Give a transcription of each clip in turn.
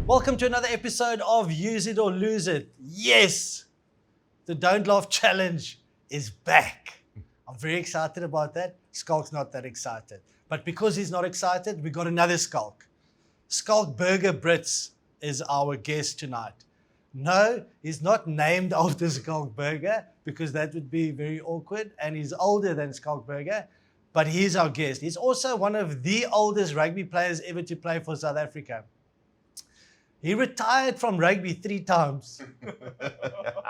Welcome to another episode of Use It or Lose It. Yes, the Don't Laugh Challenge is back. I'm very excited about that. Schalk's not that excited. But because he's not excited, we got another Schalk. Schalk Brits is our guest tonight. No, he's not named after Schalk Burger because that would be very awkward, and he's older than Schalk Burger, but he's our guest. He's also one of the oldest rugby players ever to play for South Africa. He retired from rugby 3 times,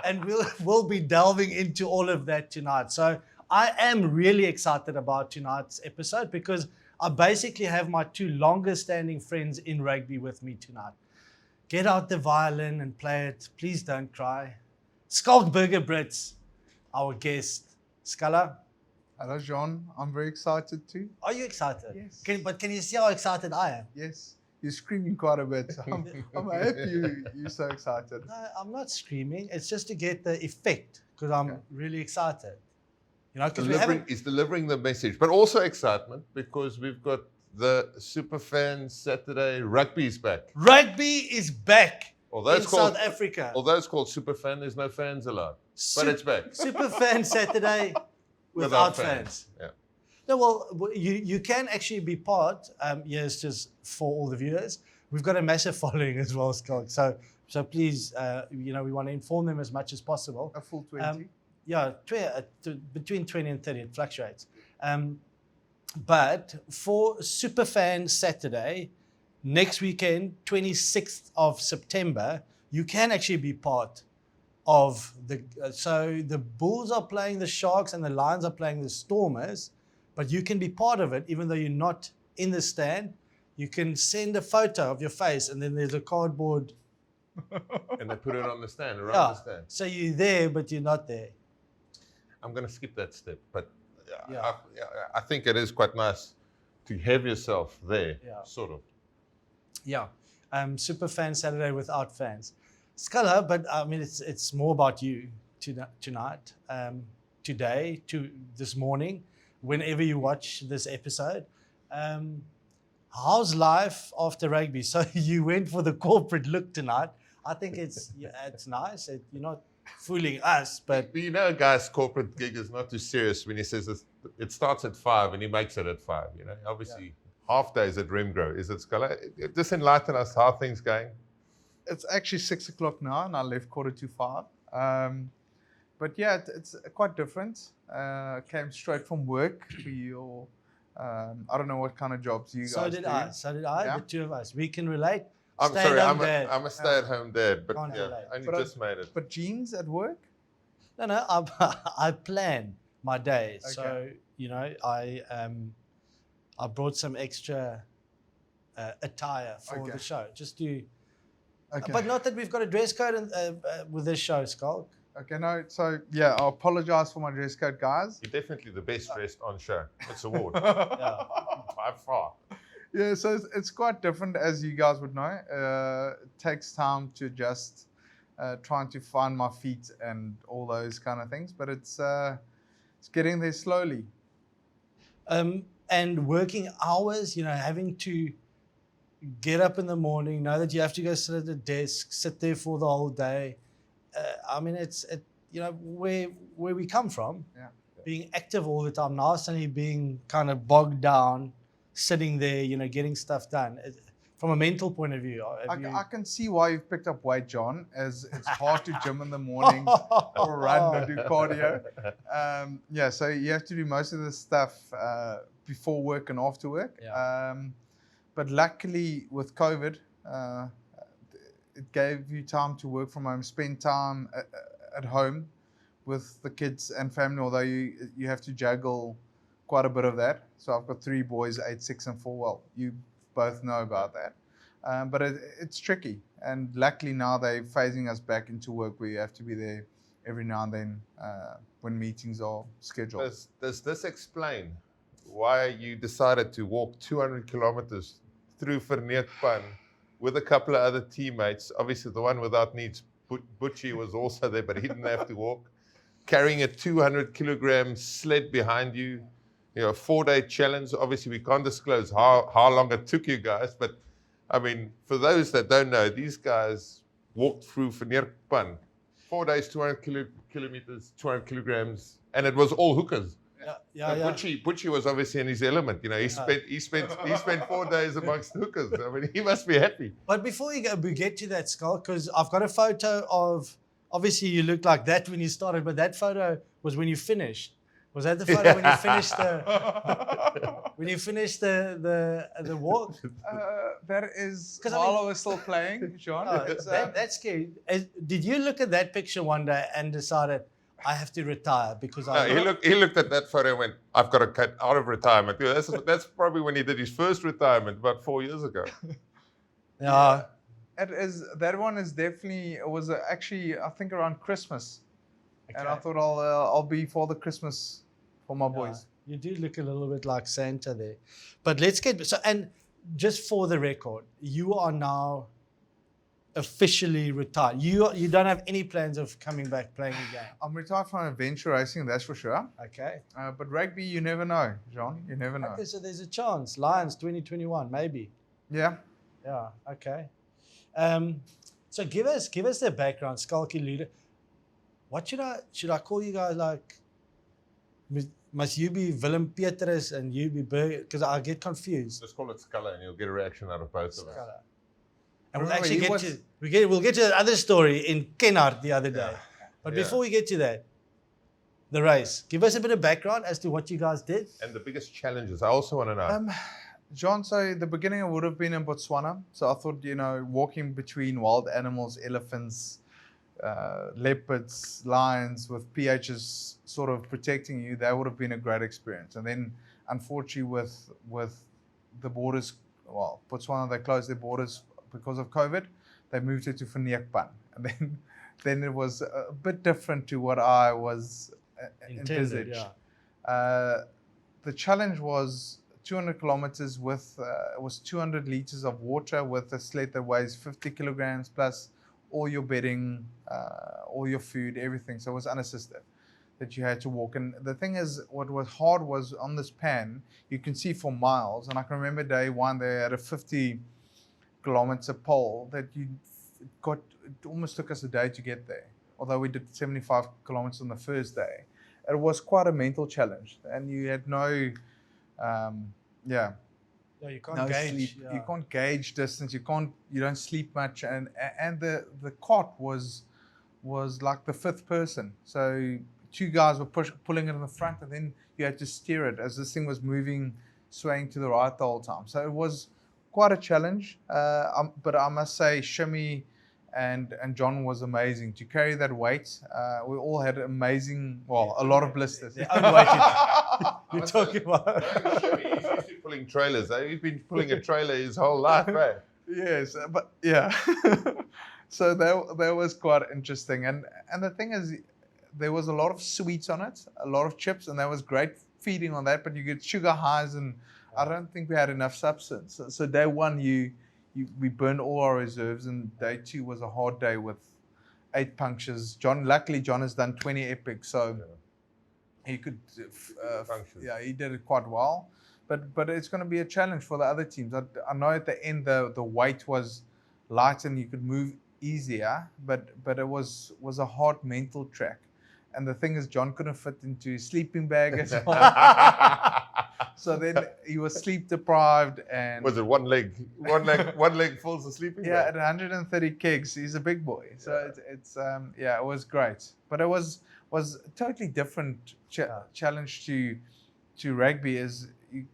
and we'll be delving into all of that tonight. So I am really excited about tonight's episode because I basically have my 2 longest standing friends in rugby with me tonight. Get out the violin and play it. Please don't cry. Schalk Brits, our guest. Scalla. Hello, Jean. I'm very excited too. Are you excited? Yes. Can you see how excited I am? Yes. You're screaming quite a bit. I'm happy you're so excited. No, I'm not screaming. It's just to get the effect because I'm really excited. You know, He's delivering the message, but also excitement because we've got the Superfan Saturday. Rugby's back. Rugby is back in South Africa. Although it's called Superfan, there's no fans allowed. But it's back. Superfan Saturday without fans. Yeah. No, well, you can actually be part. Yes, just for all the viewers, we've got a massive following as well, Schalk. So please, we want to inform them as much as possible. A full 20. Between 20 and 30, it fluctuates. But for Superfan Saturday, next weekend, 26th of September, you can actually be part of the. So the Bulls are playing the Sharks and the Lions are playing the Stormers. But you can be part of it, even though you're not in the stand. You can send a photo of your face, and then there's a cardboard. And they put it on the stand, around the stand. So you're there, but you're not there. I'm going to skip that step, but I think it is quite nice to have yourself there, sort of. Yeah. Superfan Saturday without fans. Scalla, but I mean, it's more about you tonight, today, this morning. Whenever you watch this episode, how's life after rugby? So you went for the corporate look tonight. I think it's nice. You're not fooling us, but You know, a guy's corporate gig is not too serious when he says it starts at 5 and he makes it at 5. You know, obviously half days at Remgrow. Is it, Scalla? Just enlighten us how things going. It's actually 6 o'clock now, and I left 4:45. But yeah, it's quite different. Came straight from work for your, I don't know what kind of jobs you guys do. So did I. Yeah. The 2 of us. We can relate. I'm a stay-at-home dad, but Can't relate. only But just made it. But Jean's at work? No, I plan my days. Okay. So I brought some extra attire for the show, just to. Okay. But not that we've got a dress code with this show, Schalk. Okay, no, so yeah, I apologize for my dress code, guys. You're definitely the best dressed on show. It's award. Yeah. By far. Yeah, so it's quite different, as you guys would know. It takes time to adjust, trying to find my feet and all those kind of things, but it's getting there slowly. And working hours, having to get up in the morning, know that you have to go sit at the desk, sit there for the whole day. I mean, where we come from, being active all the time, now suddenly being kind of bogged down, sitting there, getting stuff done. From a mental point of view. I can see why you've picked up weight, John, as it's hard to gym in the morning or run or do cardio. So you have to do most of the stuff before work and after work. Yeah. But luckily with COVID, it gave you time to work from home, spend time at home with the kids and family, although you have to juggle quite a bit of that. So I've got 3 boys, 8, 6 and 4. Well, you both know about that. But it's tricky. And luckily now they're phasing us back into work where you have to be there every now and then when meetings are scheduled. Does this explain why you decided to walk 200 kilometers through Verneerpan with a couple of other teammates? Obviously, the one without needs, Butchie, was also there, but he didn't have to walk. Carrying a 200-kilogram sled behind you, a 4-day challenge. Obviously, we can't disclose how long it took you guys, but I mean, for those that don't know, these guys walked through Verneerpan, 4 days, 200 kilometers, 200 kilograms, and it was all hookers. Yeah. Butchie was obviously in his element. You know, he spent 4 days amongst hookers. I mean, he must be happy. But before we get to that, Schalk, because I've got a photo of, obviously you looked like that when you started, but that photo was when you finished. Was that the photo when you finished the walk? That is 'Cause while I was still playing, Jean. That's scary. Did you look at that picture one day and decided I have to retire because No, he looked at that photo and went, I've got to cut out of retirement. Yeah, that's probably when he did his first retirement about 4 years ago. Yeah. It is. That one is definitely. It was actually, I think, around Christmas, and I thought I'll be for the Christmas for my boys. You do look a little bit like Santa there. But let's get and just for the record, you are now officially retired. You don't have any plans of coming back playing again. I'm retired from adventure racing, that's for sure. Okay. But rugby, you never know, Jean. You never know. Okay, so there's a chance. Lions 2021, maybe. Yeah. Yeah. Okay. So give us the background, Schalky leader. What should I call you guys like? Must you be Willem Petrus and you be Berger? Because I get confused. Just call it Scalla and you'll get a reaction out of both of us. Schala. And we'll Remember, actually he we'll get to that other story in Kennard the other day. But before we get to that, the race. Give us a bit of background as to what you guys did. And the biggest challenges. I also want to know. John, so the beginning I would have been in Botswana. So I thought, walking between wild animals, elephants, leopards, lions, with PHs sort of protecting you, that would have been a great experience. And then, unfortunately, with the borders, Botswana, they closed their borders because of COVID. They moved it to Verneerpan. And then it was a bit different to what I was envisaged. The challenge was 200 kilometers with it was 200 liters of water with a sled that weighs 50 kilograms plus all your bedding, all your food, everything. So it was unassisted that you had to walk. And the thing is, what was hard was on this pan, you can see for miles. And I can remember day one, they had a 50-kilometer pole that it almost took us a day to get there. Although we did 75 kilometers on the first day. It was quite a mental challenge. And you had no, you can't gauge. Sleep. Yeah. You can't gauge distance. You don't sleep much. And the cart was like the fifth person. So two guys were pulling it in the front, and then you had to steer it as this thing was moving, swaying to the right the whole time. So it was quite a challenge. But I must say, Shimmy and John was amazing to carry that weight. We all had amazing, a lot of blisters. You're talking about. He's used to pulling trailers. He's been pulling a trailer his whole life, right? Yes, but yeah. So that was quite interesting. And the thing is, there was a lot of sweets on it, a lot of chips, and that was great feeding on that. But you get sugar highs, and I don't think we had enough substance. So day one, we burned all our reserves, and day two was a hard day with 8 punctures. Luckily John has done 20 epics, so he could, he did it quite well. But it's going to be a challenge for the other teams. I know at the end the weight was light and you could move easier, but it was a hard mental track. And the thing is, John couldn't fit into his sleeping bag as well. So then he was sleep deprived, and was it one leg falls asleep? Yeah, at 130 kgs, he's a big boy. So it's it was great, but it was a totally different challenge to rugby. Is it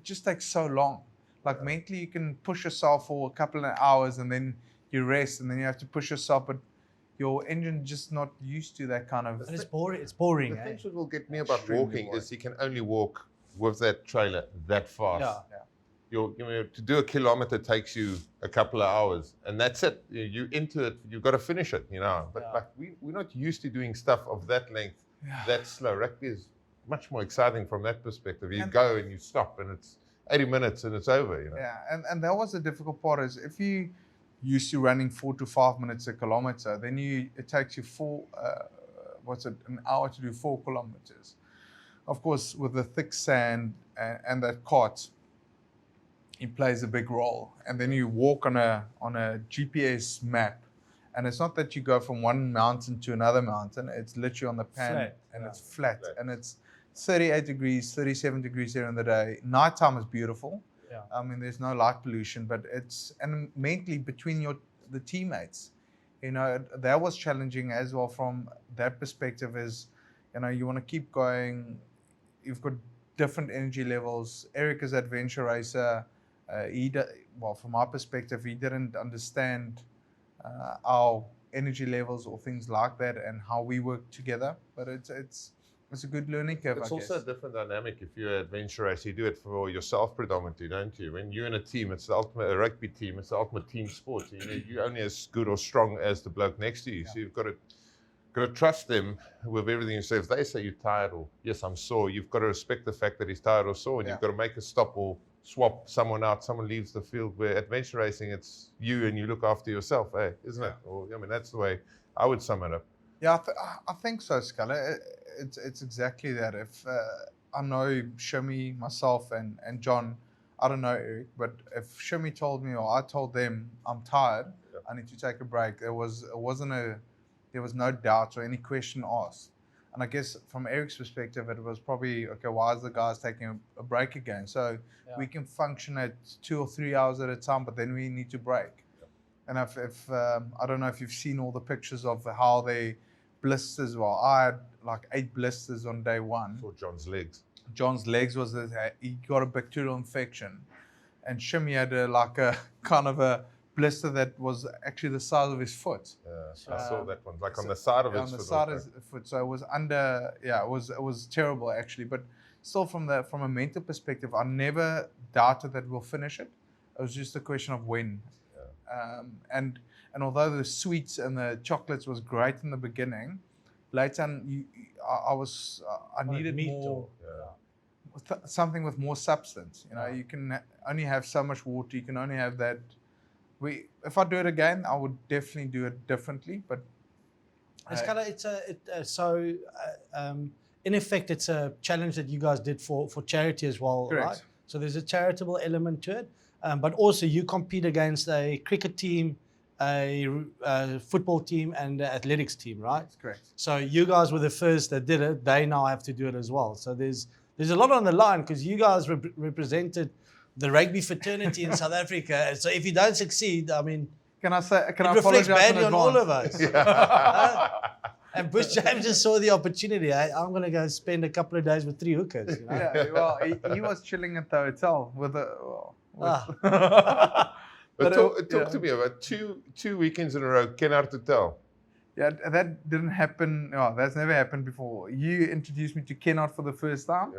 just takes so long. Like mentally, you can push yourself for a couple of hours, and then you rest, and then you have to push yourself, but your engine just not used to that kind of. And it's boring. It's boring. The thing that will get me about walking is you can only walk with that trailer that fast. To do a kilometer takes you a couple of hours, and that's it. You into it, you've got to finish it, But like we're not used to doing stuff of that length, that slow. Rugby is much more exciting from that perspective. You go and you stop, and it's 80 minutes and it's over. Yeah, and that was the difficult part is if you used to running 4 to 5 minutes a kilometer, then it takes you an hour to do 4 kilometers. Of course, with the thick sand and that cart, he plays a big role. And then you walk on a GPS map, and it's not that you go from one mountain to another mountain. It's literally on the pan, Flat, and yeah. it's flat, Flat. and it's 38 degrees, 37 degrees during the day. Nighttime is beautiful. Yeah. I mean, there's no light pollution, but and mentally between the teammates, that was challenging as well from that perspective. Is, you want to keep going. You've got different energy levels. Eric is adventure racer. From our perspective, he didn't understand our energy levels or things like that and how we work together. But it's a good learning curve. It's I also guess. a different dynamic if you're an adventure racer. You do it for yourself predominantly, don't you? When you're in a team, it's a rugby team, it's the ultimate team sport. You're only as good or strong as the bloke next to you. Yeah. So you've got to trust them with everything you say. If they say you're tired or yes, I'm sore, you've got to respect the fact that he's tired or sore, and you've got to make a stop or swap someone out. Someone leaves the field. Where adventure racing, it's you and you look after yourself, isn't it? Or that's the way I would sum it up. Yeah, I think so, Scalla. It's exactly that. If I know Shimmy, myself, and John, I don't know Eric, but if Shimmy told me or I told them I'm tired, I need to take a break, there was no doubt or any question asked. And I guess from Eric's perspective, it was probably, okay, why is the guys taking a break again? So we can function at 2 or 3 hours at a time, but then we need to break. And if I don't know if you've seen all the pictures of how they blisters. Well, I had like 8 blisters on day one. For John's legs. John's legs he got a bacterial infection, and Shimmy had a kind of a blister that was actually the size of his foot. I saw that one, like on the side of his foot. On the side of his foot, so it was under. Yeah, it was terrible actually. But still, from a mental perspective, I never doubted that we'll finish it. It was just a question of when. And although the sweets and the chocolates was great in the beginning, later on, I needed more. Something with more substance. You can only have so much water. You can only have that. If I do it again, I would definitely do it differently. But in effect, it's a challenge that you guys did for charity as well, correct. Right? So there's a charitable element to it, but also you compete against a cricket team, a football team, and an athletics team, right? That's correct. So you guys were the first that did it. They now have to do it as well. So there's a lot on the line because you guys represented the rugby fraternity in South Africa. So if you don't succeed, I mean, can I it reflects badly on all of us. Yeah. And Bush James just saw the opportunity. I'm going to go spend a couple of days with 3 hookers. Yeah, well, he was chilling at the hotel with a. But talk to me about two weekends in a row, Kennard Hotel. Yeah, that didn't happen. Oh, that's never happened before. You introduced me to Kennard for the first time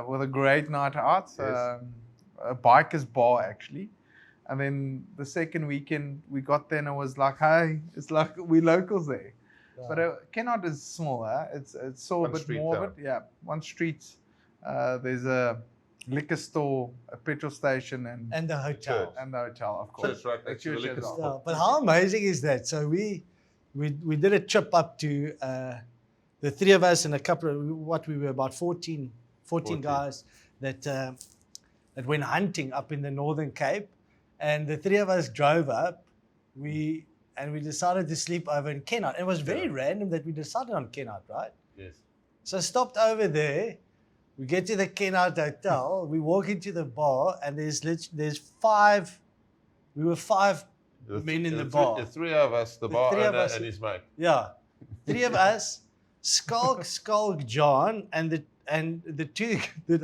with a great night out, a biker's bar actually. And then the second weekend we got there and it was like, hey, it's like we locals there. Yeah. But Kennard is smaller. It's so a bit more of it. Yeah, one street. There's a liquor store, a petrol station, and the hotel. And the hotel, of course. That's right. Next to the liquor store. Yeah, but how amazing is that? So we did a trip up to the 3 of us and a couple of we were about 14 guys that went hunting up in the Northern Cape, and the 3 of us drove up. We decided to sleep over in Kennard. It was very random that we decided on Kennard, right? Yes. So stopped over there. We get to the Kennard Hotel. We walk into the bar, and there's 5. We were 5 men in the bar. The 3 of us, the bar owner and his mate. Yeah, 3 of us, Schalk, Jean, and the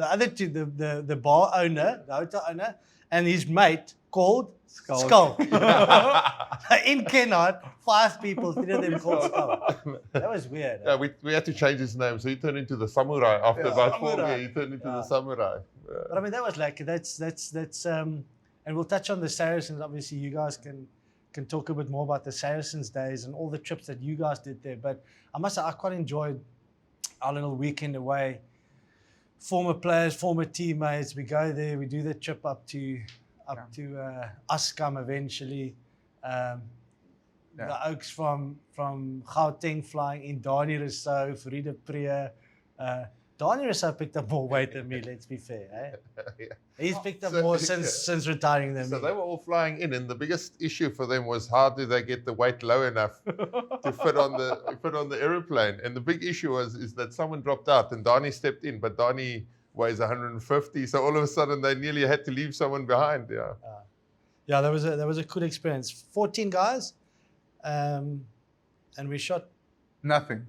other two, the bar owner, the hotel owner, and his mate called Schalk. In Kennard, 5 people, 3 of them called Schalk. That was weird. Yeah, we had to change his name, so he turned into the samurai after about 4 years. He turned into the samurai. But I mean, that was like that's and we'll touch on the Saracens. Obviously, you guys can talk a bit more about the Saracens days and all the trips that you guys did there. But I must say, I quite enjoyed our little weekend away. Former players, former teammates, we go there, we do the trip up to Ascam eventually. The Oaks from Gauteng flying in, Dani Rousseau, Farida Priya, Donnie Rousseau picked up more weight than me, let's be fair. Eh? Yeah. He's picked up So- more since retiring than So me. they were all flying in, and the biggest issue for them was how do they get the weight low enough to fit on the aeroplane. And the big issue is that someone dropped out, and Donnie stepped in, but Donnie weighs 150, so all of a sudden they nearly had to leave someone behind. Yeah. Yeah, that was a good experience. 14 guys, and we shot Nothing.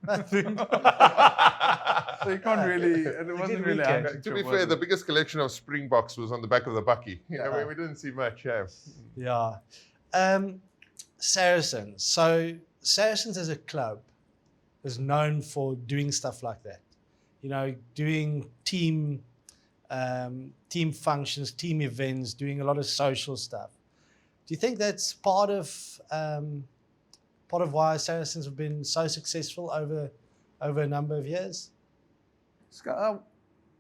nothing. So you can't really. It wasn't really. weekend. antic To trip, be was fair, it? the biggest collection of Springboks was on the back of the bucky. Yeah. We didn't see much. Yeah. Yeah. Saracens. So Saracens as a club is known for doing stuff like that. You know, doing team functions, team events, doing a lot of social stuff. Do you think that's part of why Saracens have been so successful over a number of years? Scalla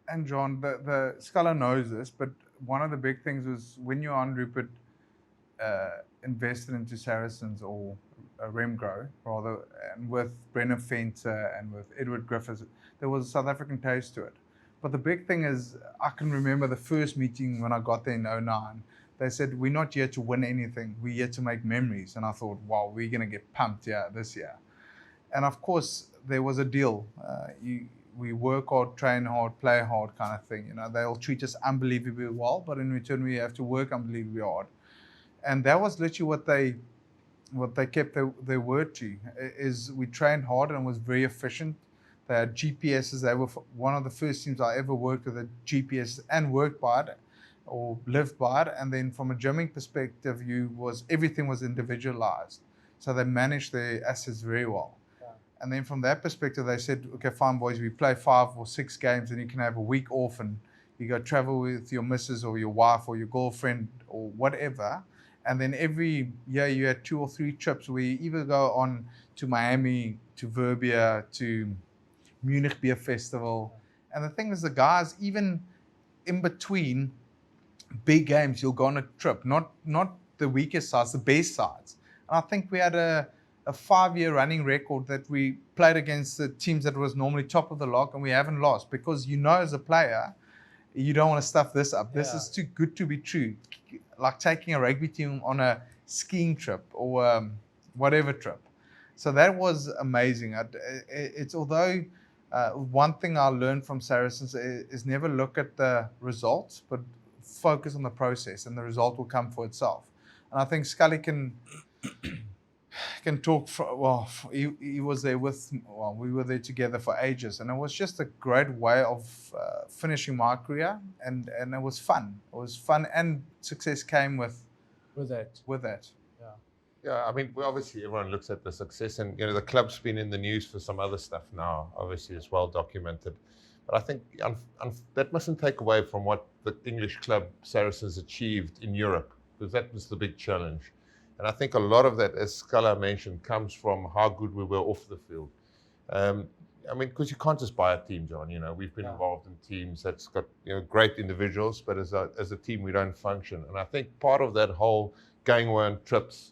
and John, the Scalla knows this, but one of the big things was when Johan Rupert invested into Saracens or Remgrow, rather, and with Brennan Fenter and with Edward Griffiths, there was a South African taste to it. But the big thing is, I can remember the first meeting when I got there in 2009. They said, we're not here to win anything. We're here to make memories. And I thought, wow, we're going to get pumped this year. And of course, there was a deal. We work hard, train hard, play hard kind of thing. You know, they'll treat us unbelievably well, but in return, we have to work unbelievably hard. And that was literally what they kept their word to, is we trained hard and was very efficient. They had GPSs. They were one of the first teams I ever worked with a GPS and worked by it or lived by it. And then from a gymming perspective, everything was individualized. So they managed their assets very well. Yeah. And then from that perspective, they said, okay, fine, boys, we play 5 or 6 games and you can have a week off and you go travel with your missus or your wife or your girlfriend or whatever. And then every year you had 2 or 3 trips where you either go on to Miami, to Verbia, to Munich Beer Festival. And the thing is, the guys, even in between big games, you'll go on a trip, not the weakest sides, the best sides. And I think we had a 5-year running record that we played against the teams that was normally top of the log, and we haven't lost because as a player, you don't want to stuff this up. This is too good to be true. Like taking a rugby team on a skiing trip or whatever trip. So that was amazing. It's although one thing I learned from Saracens is never look at the results, but focus on the process, and the result will come for itself. And I think Scully can talk. He was there we were there together for ages, and it was just a great way of finishing my career, and it was fun. It was fun, and success came with that. Yeah, I mean, obviously everyone looks at the success, and the club's been in the news for some other stuff now. Obviously, it's well documented, but I think that mustn't take away from what the English club Saracens achieved in Europe, because that was the big challenge. And I think a lot of that, as Scalla mentioned, comes from how good we were off the field. I mean, because you can't just buy a team, John. We've been involved in teams that's got great individuals, but as a team we don't function. And I think part of that whole going away on trips,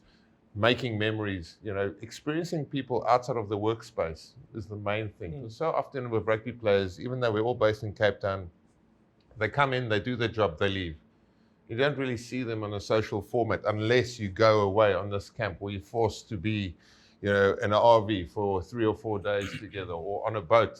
making memories, experiencing people outside of the workspace is the main thing. So often with rugby players, even though we're all based in Cape Town, they come in, they do their job, they leave. You don't really see them on a social format unless you go away on this camp where you're forced to be, in an RV for 3 or 4 days together, or on a boat,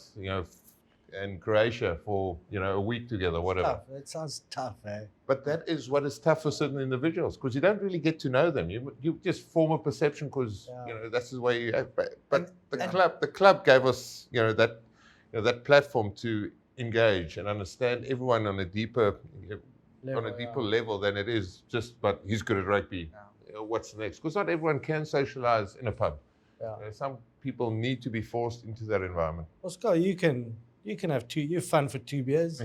in Croatia for, a week together, whatever. Tough. That sounds tough, eh? But that is what is tough for certain individuals, because you don't really get to know them. You just form a perception because that's the way you have. But the club gave us that platform to engage and understand everyone on a deeper level than it is just. But he's good at rugby. Yeah. What's the next? Because not everyone can socialize in a pub. Yeah. Some people need to be forced into that environment. Oscar, you can have 2. You're fun for 2 beers.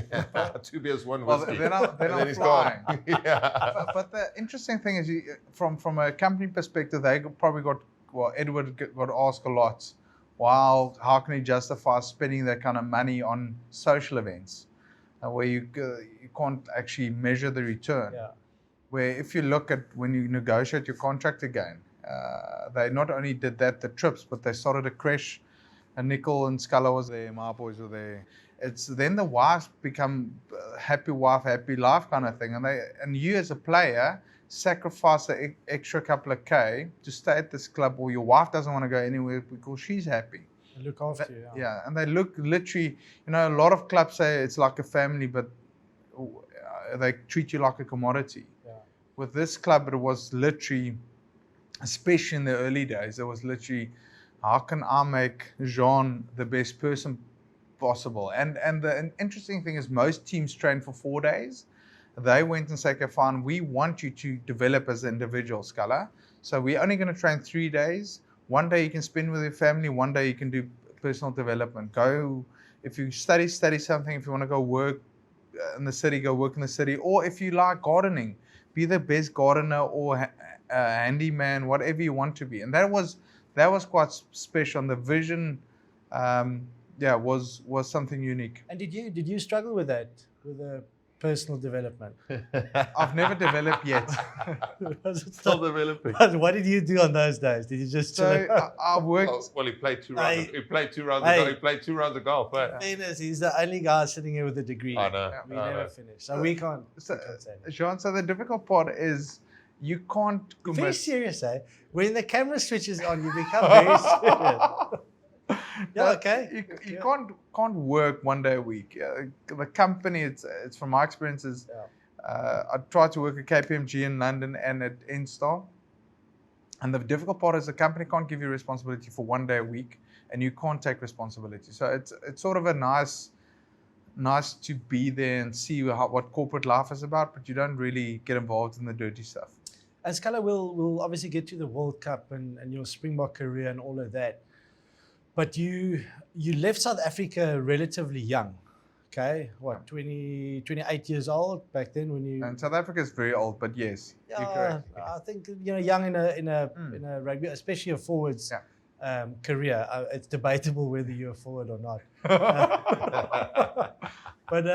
2 beers, 1 whiskey. Then I'm flying. Yeah. But the interesting thing is, from a company perspective, they probably Edward got asked a lot. Wow, how can he justify spending that kind of money on social events where you can't actually measure the return? Yeah. Where if you look at when you negotiate your contract again, they not only did that, the trips, but they started a creche. And Nicole and Scalla was there, my boys were there. it's then the wives become happy wife, happy life kind of thing, and you as a player sacrifice the extra couple of K to stay at this club, or your wife doesn't want to go anywhere because she's happy. They look after you. Yeah, and they look literally, a lot of clubs say it's like a family, but they treat you like a commodity. Yeah. With this club, it was literally, especially in the early days, it was literally, how can I make Jean the best person possible? And the interesting thing is most teams train for 4 days. They went and said, okay, fine, we want you to develop as an individual, Scalla. So we're only going to train 3 days. 1 day you can spend with your family. 1 day you can do personal development. Go, if you study something. If you want to go work in the city, go work in the city. Or if you like gardening, be the best gardener or handyman, whatever you want to be. And that was quite special. And the vision, was something unique. And did you struggle with that, with the personal development? I've never developed yet. Still developing. What did you do on those days? Did you just chill out? I worked. Well, he played 2 rounds. Hey. He played 2 rounds. Hey. He played 2 rounds of golf. But Fairness, he's the only guy sitting here with a degree. I know. We I never know. finished, so we can't. So, we can't say that. Jean, so the difficult part is you can't Very commit. serious, eh? When the camera switches on, you become very serious. Yeah, okay. You can't work 1 day a week. The company, it's from my experiences. I tried to work at KPMG in London and at N-Star. And the difficult part is the company can't give you responsibility for 1 day a week, and you can't take responsibility. So it's sort of a nice to be there and see what corporate life is about, but you don't really get involved in the dirty stuff. And Scalla, we'll obviously get to the World Cup and your Springbok career and all of that. But you left South Africa relatively young. Okay, what, 28 years old back then when you? And South Africa is very old, but yes, you're correct. I think young in a rugby, especially a forwards career. It's debatable whether you're a forward or not. But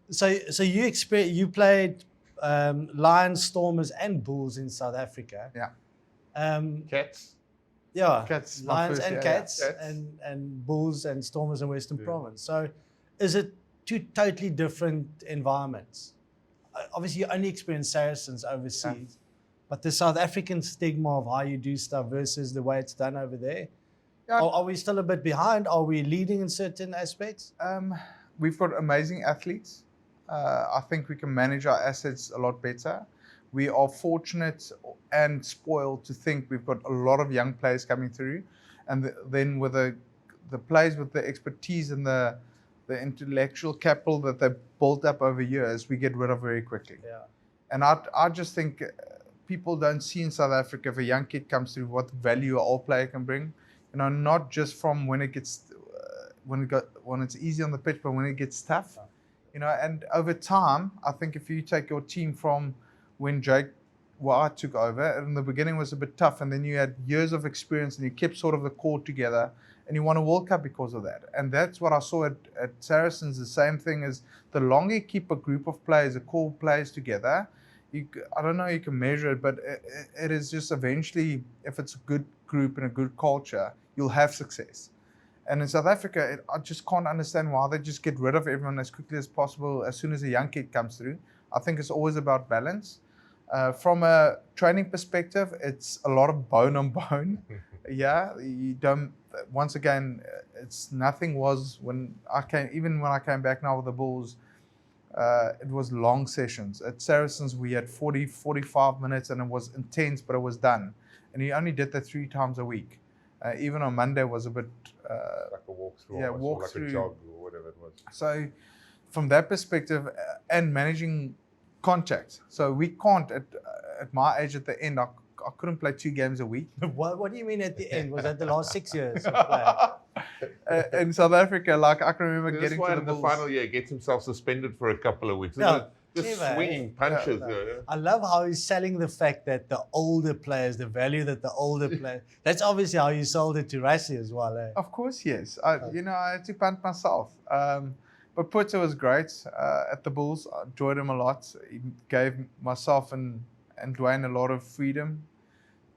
so you played Lions, Stormers, and Bulls in South Africa. Yeah. Cats. Yeah, Cats, my Lions first, and yeah, Cats, Cats. and Bulls and Stormers in Western Yeah. Province. So, is it two totally different environments? Obviously, you only experience Saracens overseas, but the South African stigma of how you do stuff versus the way it's done over there. Yeah. Are we still a bit behind? Are we leading in certain aspects? We've got amazing athletes. I think we can manage our assets a lot better. We are fortunate and spoiled to think we've got a lot of young players coming through, and then with the players with the expertise and the intellectual capital that they've built up over years, we get rid of very quickly. Yeah. And I just think people don't see in South Africa, if a young kid comes through, what value an old player can bring. Not just from when it gets when it's easy on the pitch, but when it gets tough. And over time, I think if you take your team from when Jake Wyatt took over, in the beginning was a bit tough, and then you had years of experience and you kept sort of the core together, and you won a World Cup because of that. And that's what I saw at Saracens. The same thing is, the longer you keep a group of players, the core players together, I don't know, you can measure it, but it is just eventually, if it's a good group and a good culture, you'll have success. And in South Africa, I just can't understand why they just get rid of everyone as quickly as possible as soon as a young kid comes through. I think it's always about balance. From a training perspective, it's a lot of bone on bone. Yeah, you don't. Once again, it's nothing was when I came back now with the Bulls. It was long sessions. At Saracens, we had 40, 45 minutes, and it was intense, but it was done. And he only did that 3 times a week. Even on Monday was a bit Like a walkthrough. Yeah, almost, or like walkthrough. a jog or whatever it was. So from that perspective, and managing contact. So we can't, at my age at the end, I couldn't play 2 games a week. What do you mean at the end? Was that the last 6 years? In South Africa, like I can remember This getting one to the in the Bulls. final year gets himself suspended for a couple of weeks. Yeah. Just Clever, swinging eh? punches. Yeah. I love how he's selling the fact that the older players, the value that the older players, that's obviously how you sold it to Rassie as well. Eh? Of course, yes. I had to punt myself. But Puerto was great at the Bulls. I enjoyed him a lot. He gave myself and Dwayne a lot of freedom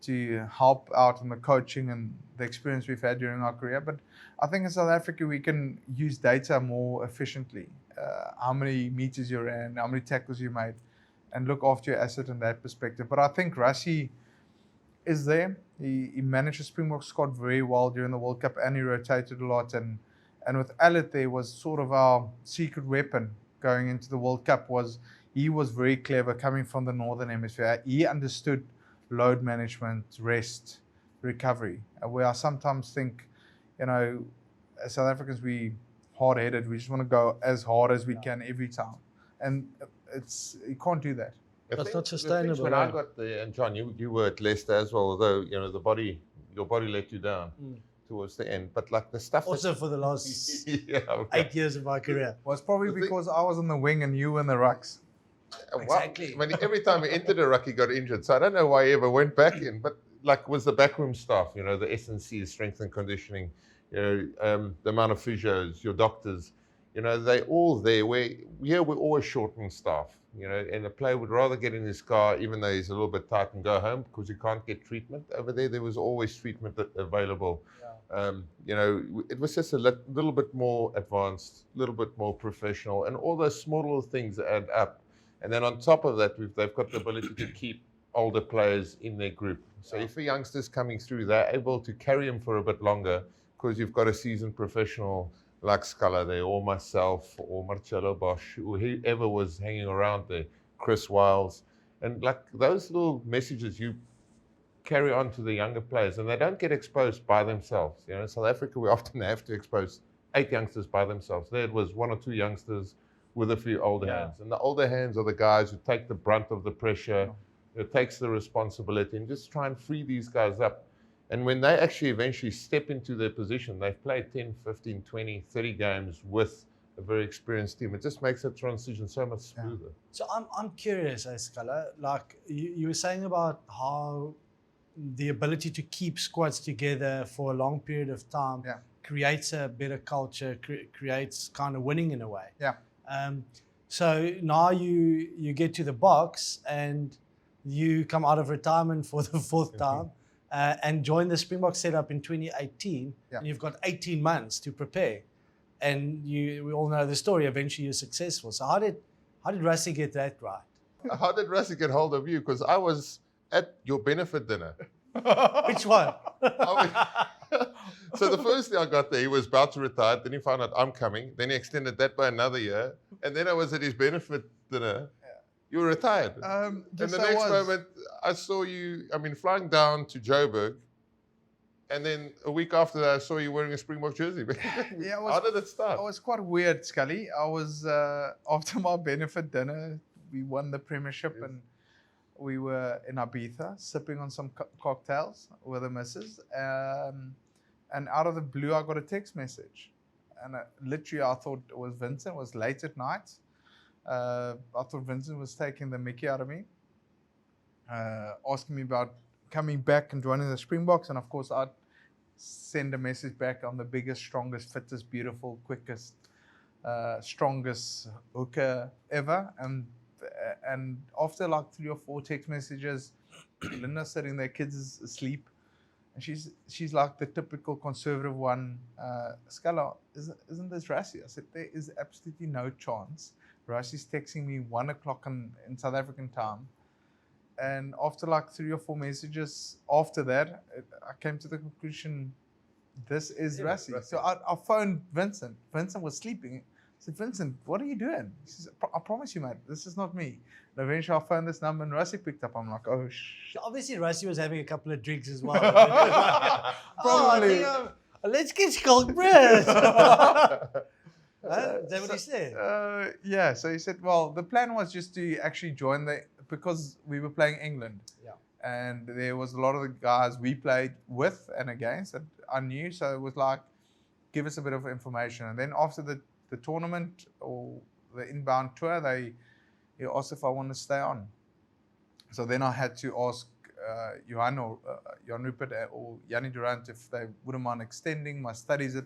to help out in the coaching and the experience we've had during our career. But I think in South Africa we can use data more efficiently. How many meters you ran, how many tackles you made, and look after your asset in that perspective. But I think Rassie is there. He managed the Springboks squad very well during the World Cup, and he rotated a lot. And with Allet there was sort of our secret weapon going into the World Cup. He was very clever coming from the Northern Hemisphere. He understood load management, rest, recovery. Where I sometimes think, as South Africans, we hard-headed. We just want to go as hard as we can every time, and you can't do that. That's not sustainable. When I got there, and John, you were at Leicester as well, although your body let you down towards the end. But like the stuff. Also for the last 8 years of my career. Well, it's probably because I was on the wing and you were in the rucks. Exactly. Well, every time he entered a ruck, he got injured. So I don't know why he ever went back in. But like was the backroom staff, the S&C, strength and conditioning, the amount of physios, your doctors, they all there. We're always short on staff, and a player would rather get in his car, even though he's a little bit tight, and go home because he can't get treatment. Over there was always treatment available. Yeah. It was just a little bit more advanced, a little bit more professional, and all those small little things add up. And then on top of that, they've got the ability to keep older players in their group. So if a youngster's coming through, they're able to carry him for a bit longer because you've got a seasoned professional like Scalla there, or myself, or Marcelo Bosch, or whoever was hanging around there, Chris Wiles. And like those little messages you carry on to the younger players, and they don't get exposed by themselves. In South Africa, we often have to expose 8 youngsters by themselves. There it was 1 or 2 youngsters with a few older hands. And the older hands are the guys who take the brunt of the pressure, who takes the responsibility, and just try and free these guys up. And when they actually eventually step into their position, they've played 10, 15, 20, 30 games with a very experienced team. It just makes that transition so much smoother. So I'm curious, Scalla, like you were saying about how the ability to keep squads together for a long period of time creates a better culture, creates kind of winning in a way. Yeah. So now you get to the box and you come out of retirement for the 4th time and join the Springbok setup in 2018, and you've got 18 months to prepare. And we all know the story. Eventually, you're successful. So how did Rassie get that right? How did Rassie get hold of you? Because I was at your benefit dinner. Which one? So the first day I got there, he was about to retire. Then he found out I'm coming. Then he extended that by another year. And then I was at his benefit dinner. You were retired. And the next moment, I saw you, flying down to Joburg. And then a week after that, I saw you wearing a Springbok jersey. How did it start? It was quite weird, Scully. I was, after my benefit dinner, we won the premiership and we were in Ibiza sipping on some cocktails with the missus. And out of the blue, I got a text message. And literally, I thought it was Vincent. It was late at night. I thought Vincent was taking the mickey out of me, asking me about coming back and joining the Springboks. And of course, I'd send a message back. I'm the biggest, strongest, fittest, beautiful, quickest, strongest hooker ever. And after like 3 or 4 text messages, Linda's sitting there, kids is asleep. And she's like the typical conservative one. Scalla, isn't this Rassie? I said, there is absolutely no chance. Rassie's texting me 1 o'clock in South African time. And after like 3 or 4 messages after that, I came to the conclusion, this is Rassie. So I phoned Vincent. Vincent was sleeping. I said, Vincent, what are you doing? He says, I promise you, mate, this is not me. And eventually I phoned this number and Rassie picked up. I'm like, oh, shit. Obviously, Rassie was having a couple of drinks as well. Probably. Let's get Schalk Brits. Is that what he said? Yeah, so he said, well, the plan was just to actually join because we were playing England. Yeah. And there was a lot of the guys we played with and against that I knew. So it was like, give us a bit of information. And then after the tournament or the inbound tour, he asked if I want to stay on. So then I had to ask Johan or Jan Rupert or Jannie Durant if they wouldn't mind extending my studies at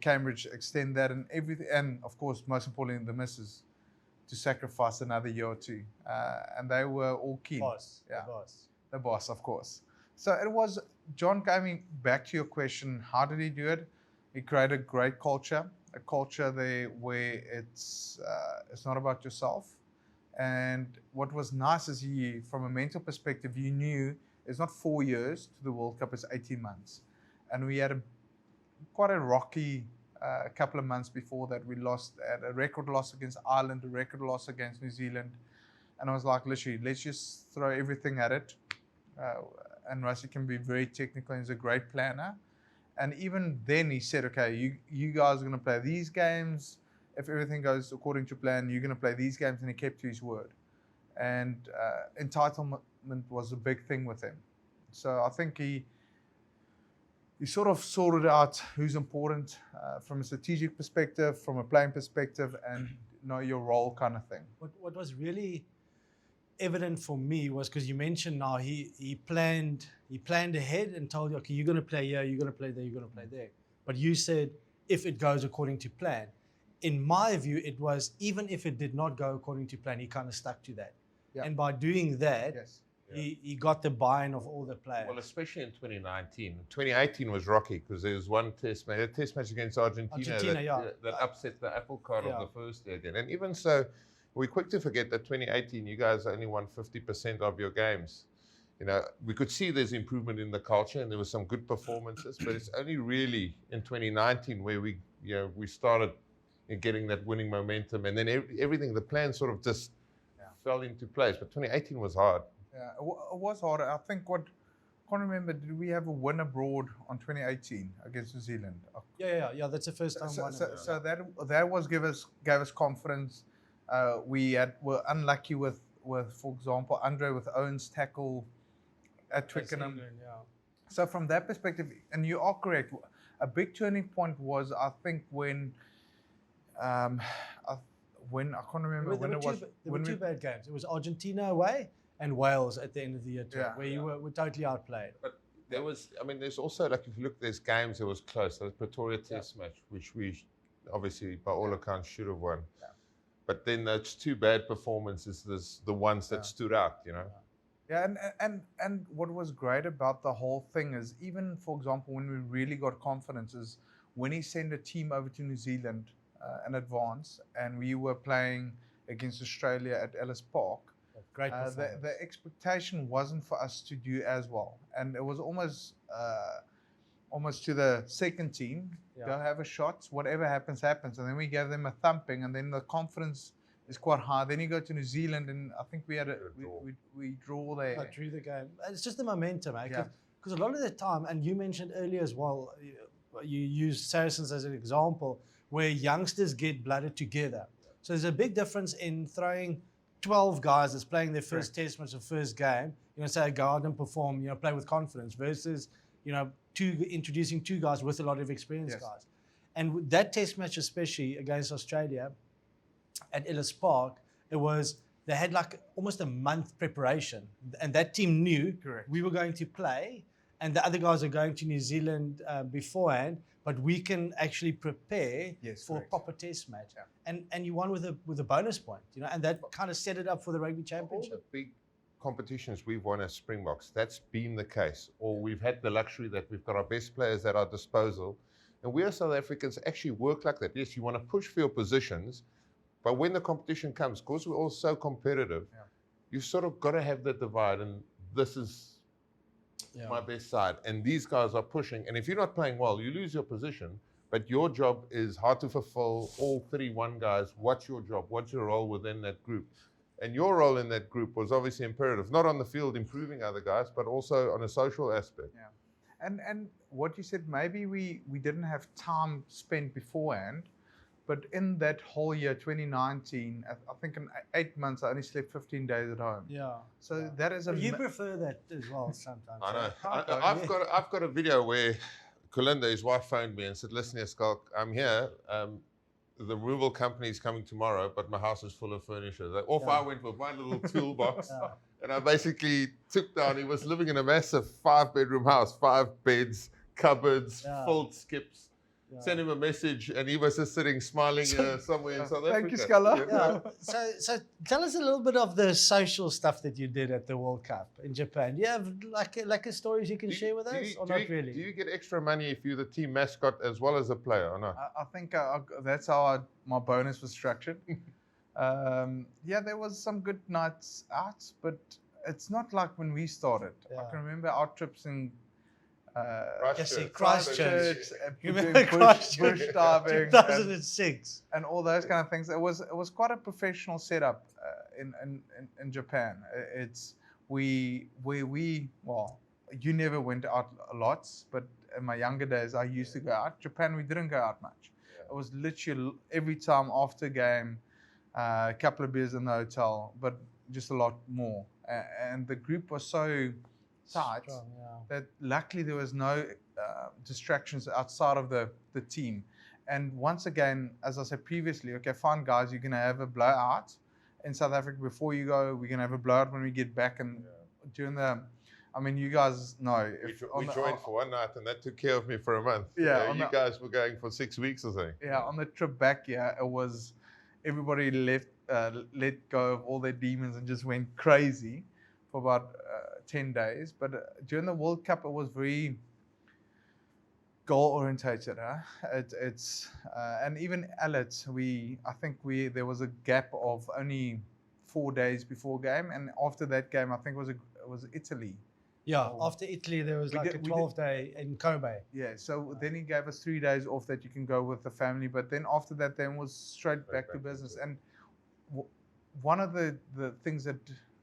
Cambridge, extend that and everything. And of course, most importantly, the missus to sacrifice another year or 2. And they were all keen. Boss. Yeah. The boss. The boss, of course. So it was, John, coming back to your question, how did he do it? He created great culture, a culture there where it's not about yourself. And what was nice is from a mental perspective, you knew it's not 4 years to the World Cup, it's 18 months. And we had quite a rocky couple of months before that. We lost at a record loss against Ireland, a record loss against New Zealand. And I was like, literally, let's just throw everything at it. And Rusty can be very technical and he's a great planner. And even then he said, okay, you guys are going to play these games. If everything goes according to plan, you're going to play these games. And he kept to his word. And entitlement was a big thing with him. So I think he sort of sorted out who's important from a strategic perspective, from a playing perspective, and know your role kind of thing. What was really evident for me was, because you mentioned now he planned ahead and told you, okay, you're going to play here, you're going to play there, you're going to play there. But you said if it goes according to plan. In my view, it was even if it did not go according to plan, he kind of stuck to that. Yeah. And by doing that, Yes. he got the buy-in of all the players. Well, especially in 2019. 2018 was rocky because there was one test match, a test match against Argentina, that upset the apple cart of the first day again. And even so, we're quick to forget that 2018, you guys only won 50% of your games. You know, we could see there's improvement in the culture and there were some good performances, but it's only really in 2019 where we started getting that winning momentum, and then everything, the plan sort of just fell into place. But 2018 was hard. Yeah, it was hard. I think I can't remember, did we have a win abroad on 2018 against New Zealand? Yeah. That's the first time. So that was gave us confidence. We were unlucky with, for example, Andre with Owen's tackle at Twickenham. England, yeah. So from that perspective, and you are correct, a big turning point was, I think, when I can't remember when it was. There were two bad games. It was Argentina away and Wales at the end of the year, where you were totally outplayed. But there was, there's also, like, if you look, there's games that was close. The Pretoria Test match, which we obviously, by all accounts, should have won. Yeah. But then those two bad performances, there's the ones that stood out, you know. Yeah, and what was great about the whole thing is, even, for example, when we really got confidence, is when he sent a team over to New Zealand in advance, and we were playing against Australia at Ellis Park. Great performance. The expectation wasn't for us to do as well, and it was almost to the second team, go have a shot, whatever happens, happens, and then we gave them a thumping, and then the confidence is quite high. Then you go to New Zealand, and I think we had we draw there. I drew the game. It's just the momentum, because a lot of the time, and you mentioned earlier as well, you used Saracens as an example, where youngsters get blooded together. So there's a big difference in throwing 12 guys that's playing their first test match or first game, say go out and perform, play with confidence, versus, introducing two guys with a lot of experienced guys. And with that test match, especially against Australia at Ellis Park, they had like almost a month preparation, and that team knew we were going to play, and the other guys are going to New Zealand beforehand, but we can actually prepare for a proper test match. Yeah. And you won with a bonus point, and that kind of set it up for the Rugby Championship. All the big competitions we've won as Springboks, that's been the case. Or we've had the luxury that we've got our best players at our disposal. And we as South Africans actually work like that. Yes, you want to push for your positions, but when the competition comes, because we're all so competitive, you've sort of got to have that divide, and this is my best side, and these guys are pushing, and if you're not playing well, you lose your position, but your job is hard to fulfill. All 31 guys, what's your job? What's your role within that group? And your role in that group was obviously imperative, not on the field improving other guys, but also on a social aspect. Yeah, and what you said, maybe we didn't have time spent beforehand, but in that whole year, 2019, I think in 8 months, I only slept 15 days at home. Yeah. So that is you prefer that as well sometimes. I know. I've got a video where Kalinda, his wife, phoned me and said, "Listen here, Schalk, I'm here. The removal company is coming tomorrow, but my house is full of furniture." Off I went with my little toolbox, and I basically took down. He was living in a massive 5-bedroom house, 5 beds, cupboards, filled skips. sent him a message, and he was just sitting smiling somewhere in South Africa. Thank you, Scalla. Yeah. So tell us a little bit of the social stuff that you did at the World Cup in Japan. Do you have like a stories you can share with us, or not really? Do you get extra money if you're the team mascot as well as a player, or not? I think that's how my bonus was structured. There was some good nights out, but it's not like when we started. I can remember our trips in Christchurch, bush diving, 2006, and all those kind of things. It was quite a professional setup in Japan. You never went out a lot, but in my younger days, I used to go out. Japan, we didn't go out much. It was literally every time after a game, a couple of beers in the hotel, but just a lot more. And the group was so tight that luckily there was no distractions outside of the team. And once again, as I said previously, okay, fine guys, you're going to have a blowout in South Africa before you go. We're going to have a blowout when we get back. And during you guys know. We joined for one night, and that took care of me for a month. Yeah. You guys were going for 6 weeks or something. Yeah, on the trip back, it was everybody let go of all their demons and just went crazy for about 10 days. But during the World Cup, it was very goal orientated. And even Alex, I think there was a gap of only 4 days before game, and after that game, I think it was Italy. Yeah, after Italy, there was a 12-day in Kobe. Yeah, so then he gave us 3 days off that you can go with the family. But then after that, then was straight back to business. And one of the things that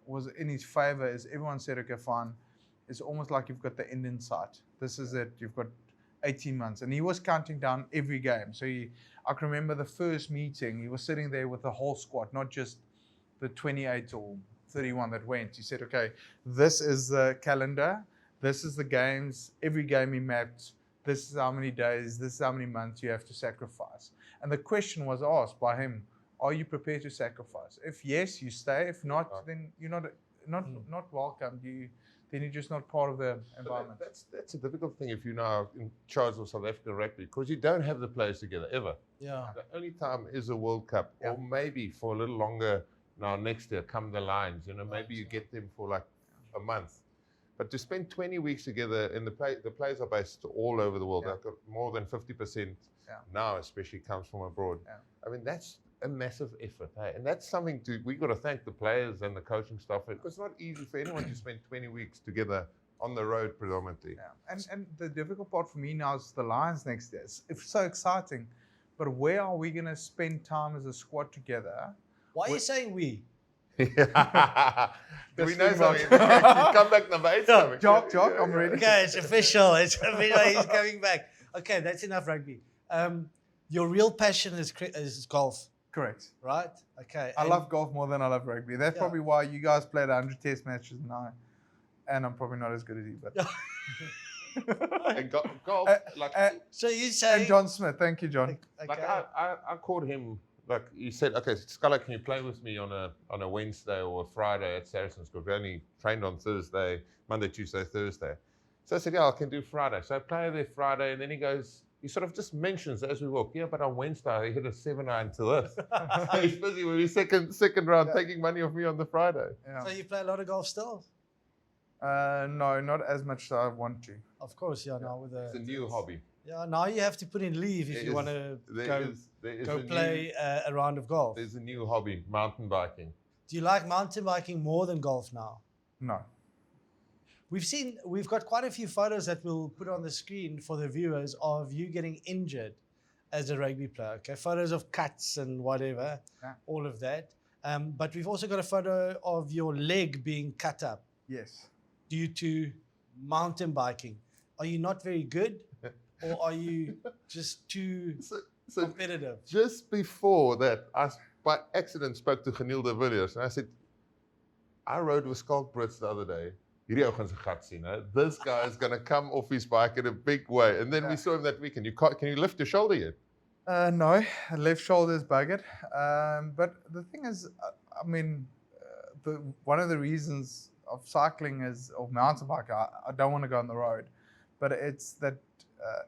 was in his favor is everyone said, okay, fine. It's almost like you've got the end in sight. This is it. You've got 18 months. And he was counting down every game. So I can remember the first meeting, he was sitting there with the whole squad, not just the 28 or 31 that went. He said, okay, this is the calendar. This is the games. Every game he mapped. This is how many days. This is how many months you have to sacrifice. And the question was asked by him, are you prepared to sacrifice? If yes, you stay. If not, then you're not welcome. Then you're just not part of the environment. That's a difficult thing if you're now in charge of South African rugby, because you don't have the players together ever. Yeah. The only time is a World Cup, or maybe for a little longer. Now next year, come the Lions, maybe you get them for like a month. But to spend 20 weeks together, and the players are based all over the world. I've got more than 50% now, especially comes from abroad. Yeah. I mean, that's a massive effort, hey? And that's something we've got to thank the players and the coaching staff. It's not easy for anyone to spend 20 weeks together on the road predominantly. Yeah. And the difficult part for me now is the Lions next year. It's so exciting. But where are we going to spend time as a squad together? Why are you saying we? Do we know something? Come back number 8. Jock, I'm ready. Okay, it's official. He's coming back. Okay, that's enough rugby. Your real passion is golf. Correct. Right? Okay. I love golf more than I love rugby. That's probably why you guys played 100 test matches now. And I'm probably not as good as you, but... And golf, so you say... And John Smith. Thank you, John. Okay. Like I called him... Like he said, okay, Scalla, can you play with me on a Wednesday or a Friday at Saracens? Because we only trained on Thursday, Monday, Tuesday, Thursday. So I said, yeah, I can do Friday. So I play there Friday, and then he sort of just mentions as we walk, but on Wednesday I hit a 7-iron to this. So he's busy with his second round, taking money off me on the Friday. Yeah. So you play a lot of golf still? No, not as much as I want to. Of course, now with it's a new hobby. Yeah, now you have to put in leave if you want to go play a round of golf. There's a new hobby, mountain biking. Do you like mountain biking more than golf now? No. We've got quite a few photos that we'll put on the screen for the viewers of you getting injured as a rugby player. Okay, photos of cuts and whatever, all of that. But we've also got a photo of your leg being cut up. Yes. Due to mountain biking. Are you not very good? Or are you just too competitive? Just before that, I by accident spoke to Jean de Villiers, and I said, I rode with Schalk Brits the other day. This guy is going to come off his bike in a big way. And then we saw him that weekend. Can you lift your shoulder yet? No, left shoulder is buggered. But the thing is, one of the reasons of cycling or mountain bike, I don't want to go on the road, but it's that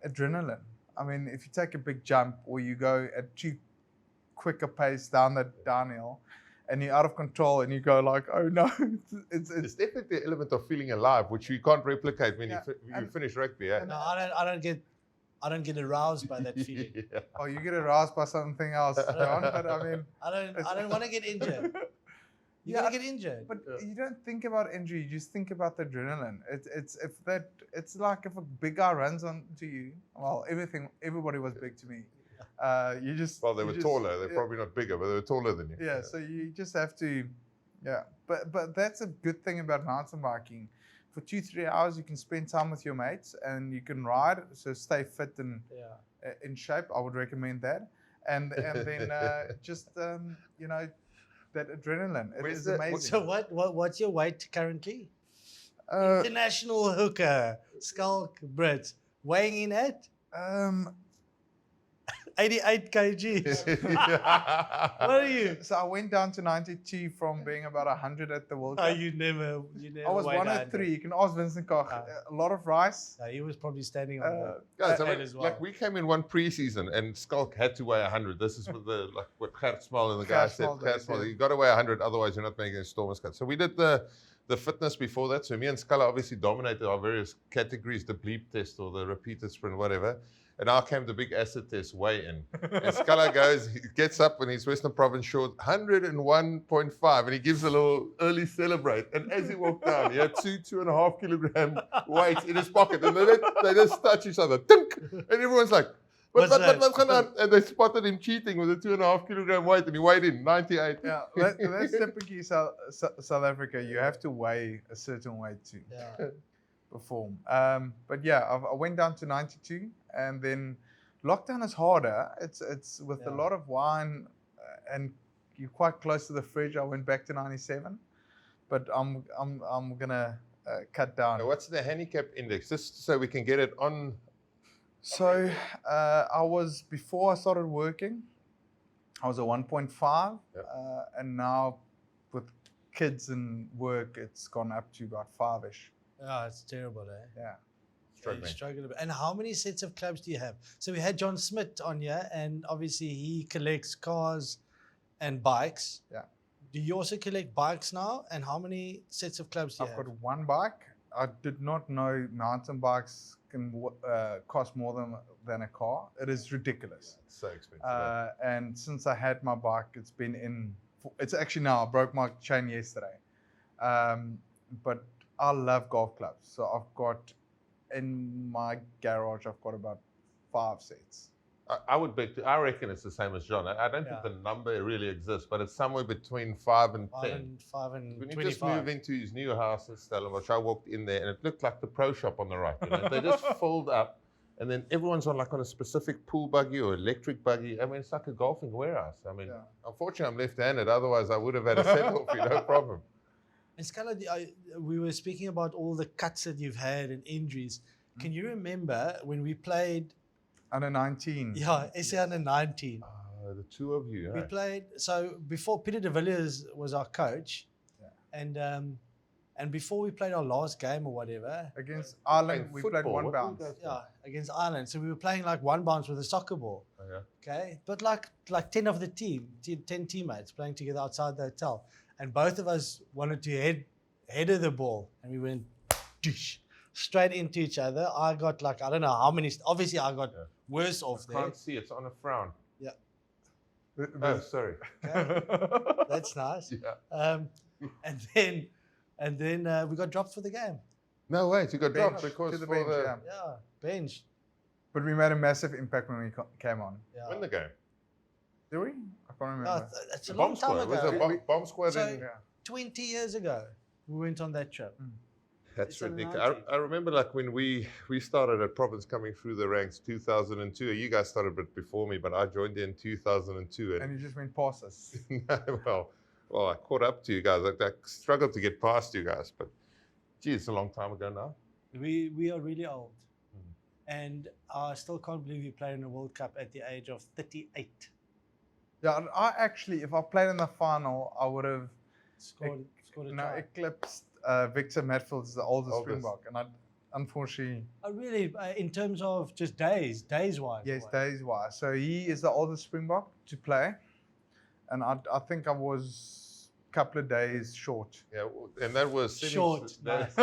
adrenaline. I mean, if you take a big jump or you go at too quick a pace down that downhill, and you're out of control, and you go like, oh no, It's definitely an element of feeling alive, which you can't replicate when Yeah, you finish rugby. Eh? No, I don't get aroused by that feeling. Yeah. Oh, you get aroused by something else, John. But I mean, I don't want to get injured. You're Yeah, gonna get injured. but you don't think about injury. You just think about the adrenaline. It's like if a big guy runs onto you. Well, everybody was big to me. You just Well, they you were just- taller. They're yeah, probably not bigger, but they were taller than you. Yeah, so you just have to, yeah. But that's a good thing about mountain biking. For 2-3 hours, you can spend time with your mates and you can ride. So stay fit and Yeah. in shape. I would recommend that. And then just you know, that adrenaline. It Where's is the- amazing. So what's your weight currently? Uh, International hooker, Schalk Brits, weighing in at um, 88 kgs. What are you? So I went down to 92 from being about 100 at the World Oh, Cup. you never I was weighed 103. You can ask Vincent Koch. A lot of rice. No, he was probably standing on that. Guys, I That mean, as well. like we came in one preseason and Schalk had to weigh 100. This is what what Gert Smal and the guy Gert said. Smal Gert days, Smal, yeah. you got to weigh 100, otherwise you're not making a Stormers cut. So we did the fitness before that. So me and Scalla obviously dominated our various categories, the bleep test or the repeated sprint, whatever. And now came the big acid test weigh in. And Scalla goes, he gets up in his Western Province short, 101.5, and he gives a little early celebrate. And as he walked down, he had 2.5 kilogram weights in his pocket. And they just touch each other. Tink! And everyone's like, what's going on? And they spotted him cheating with a 2.5 kilogram weight, and he weighed in 98. Yeah, that's typically South Africa. You have to weigh a certain weight to perform. But yeah, I went down to 92, and then lockdown is harder. It's with a lot of wine, and you're quite close to the fridge. I went back to 97, but I'm gonna cut down. Now, what's the handicap index? Just so we can get it on. So I was, before I started working, I was a 1.5, and now with kids and work, it's gone up to about 5-ish. Oh, it's terrible, eh? Yeah. Struggling. You struggle a bit. And how many sets of clubs do you have? So we had John Smith on here, and obviously he collects cars and bikes. Yeah. Do you also collect bikes now? And how many sets of clubs do you I've have? got one bike. I did not know mountain bikes can cost more than a car. It is ridiculous. It's so expensive. And since I had my bike, it's been it's actually now, I broke my chain yesterday. But I love golf clubs. So I've got, in my garage, I've got about 5 sets. I would bet, I reckon it's the same as John. I don't think the number really exists, but it's somewhere between 5 and 10. 5 and When you 25. just move into his new house in Stellenbosch, I walked in there and it looked like the pro shop on the right. You know? They just filled up, and then everyone's on a specific pool buggy or electric buggy. I mean, it's like a golfing warehouse. I mean, unfortunately, I'm left-handed. Otherwise, I would have had a set off, no problem. And Scalla, we were speaking about all the cuts that you've had and injuries. Can you remember when we played? Under 19. Yeah, SA under 19. The two of you. We played, so before Peter de Villiers was our coach, and before we played our last game or whatever, Against Ireland, we played one bounce. against Ireland. So we were playing like one bounce with a soccer ball. Okay, but like 10 of the team, 10 teammates playing together outside the hotel, and both of us wanted to header the ball, and we went dish, straight into each other. I got I don't know how many. Obviously, I got worse off I there. can't see. It's on a frown. Yeah. Oh, sorry. Okay. That's nice. Yeah. And then we got dropped for the game. No, wait. You got Bench, dropped because to the for bench, the... yeah. Yeah, bench. But we made a massive impact when we came on. Yeah. Win the game. Did we? I can't remember. No, it's a Bomb long time squad. Was ago. it bomb squad? So- in... 20 years ago, we went on that trip. That's It's in the ridiculous. 90s. I remember when we started at Province coming through the ranks 2002. You guys started a bit before me, but I joined in 2002. And you just went past us. well, I caught up to you guys. I struggled to get past you guys, but gee, it's a long time ago now. We are really old. And I still can't believe you played in a World Cup at the age of 38. Yeah, I actually, if I played in the final, I would have Scored a try. eclipsed Victor Matfield's the oldest Springbok. And unfortunately, Oh, really? In terms of just days-wise? yes, or what? days wise. So he is the oldest Springbok to play, and I think I was a couple of days short. Yeah, and that was Short, nice.